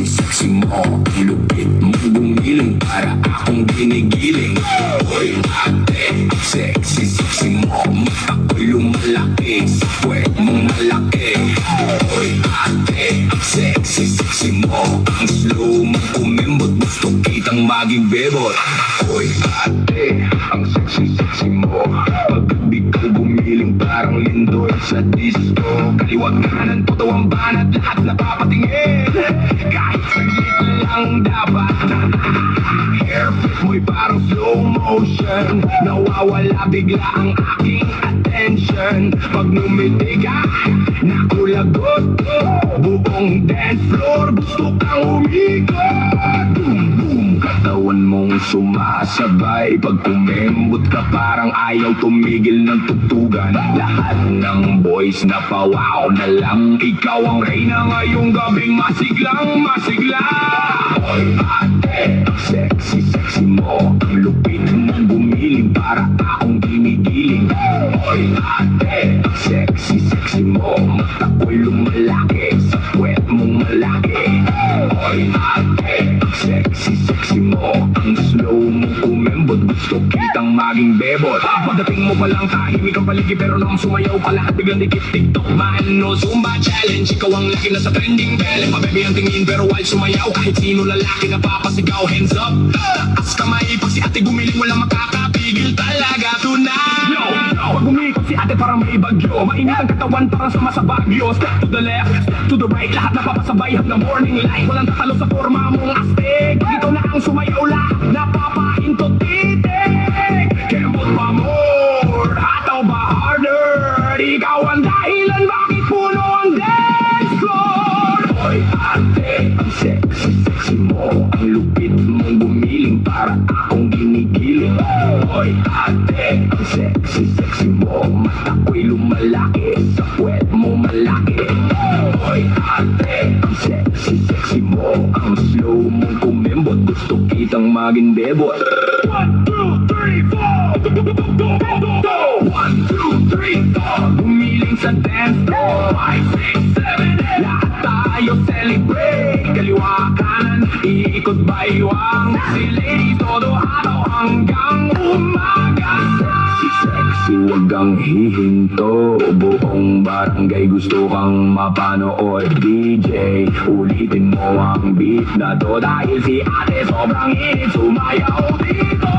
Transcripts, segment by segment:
sexy mo. Lupit mo gumiling para akong ginigiling. Hoy ate, sexy mo. Mata ko'y lumalaki sa puwet mong malaki. Hoy ate, sexy mo. Ang slow mo kumembot, gusto kitang maging bebot. Hoy ate, ang sexy mo. Pag di ka gumiling parang lindoy sa disco. Kaliwag kanan, puto ang banat, lahat napapatingin. Kahit saglit lang dapat. Hair flip mo'y parang slow motion. Nawawala bigla ang aking attention. Pag numiti ka, nakulagot. Buong dance floor, gusto kang umikot. Boom, boom, katawan mong sumasabay. Pag kumembot ka parang ayaw tumigil ng tugtugan. Lahat ng boys na pawaw na lang. Ikaw ang reyna ngayong gabing masiglang masigla. Hoy ate, sexy mo. Ang lupit mong gumiling para akong ginigiling. Hoy ate, sexy mo. Mata ko'y lumalaki sa puwet mong malaki. Hoy ate, sexy mo. Ang slow mo kumembot, gusto kitang maging bebot. Pagdating mo palang tahimik ang paligid, pero nang sumayaw pa lahat biglang dikit. TikTok man, no Zumba challenge. Ikaw ang laki na sa trending bell. Pababy ang tingin pero while sumayaw, kahit sino lalaki na papasigaw. Hands up, taas kamay. Pag si ate gumiling walang makakapigil talaga. Tonight pag umikot si ate parang may bagyo. Mainit ang katawan parang sama sa Bagyo. Step to the left, step to the right. Lahat napapasabay hanggang morning light. Walang tatalo sa forma mong astig. Dito na ang sumayaw lahat, napapahinto titig. Kembot pa more, hataw ba harder? Ikaw ang dahilan bakit puno ang dance floor. Hoy ate, ang sexy mo. Ang lupit mong gumiling para akong ginigiling. Hoy ate, ang sexy mo. Mata ko'y lumalaki sa puwet mo malaki. Hoy ate, ang sexy mo. Ang slow mong kumembot, gusto kitang maging bebot. 1, 2, 3, 4 1, 2, 3, 4 Gumiling sa dance floor. 5, 6, 7, 8 lahat tayo celebrate. Kaliwa kanan, iikot baywang. Si lady, todo araw hanggang umaga. Sexy, wag kang hihinto. Buong barangay gusto kang mapanood. DJ, ulitin mo ang beat na to. Dahil si ate sobrang init, sumayaw dito.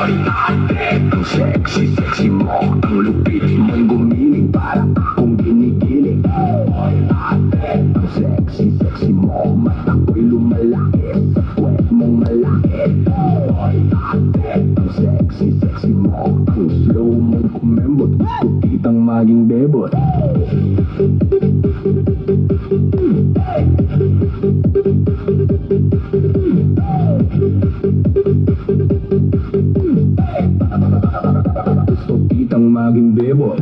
Hoy ate, ang sexy mo. Ang lupit mong gumiling para akong ginigiling. Hoy ate, ang sexy mo. Mata ko'y lumalaki sa puwet mong malaki. Hoy ate, ang sexy mo. Ang slow mong kumembot, gusto kitang maging bebot. Gusto kitang maging bebot.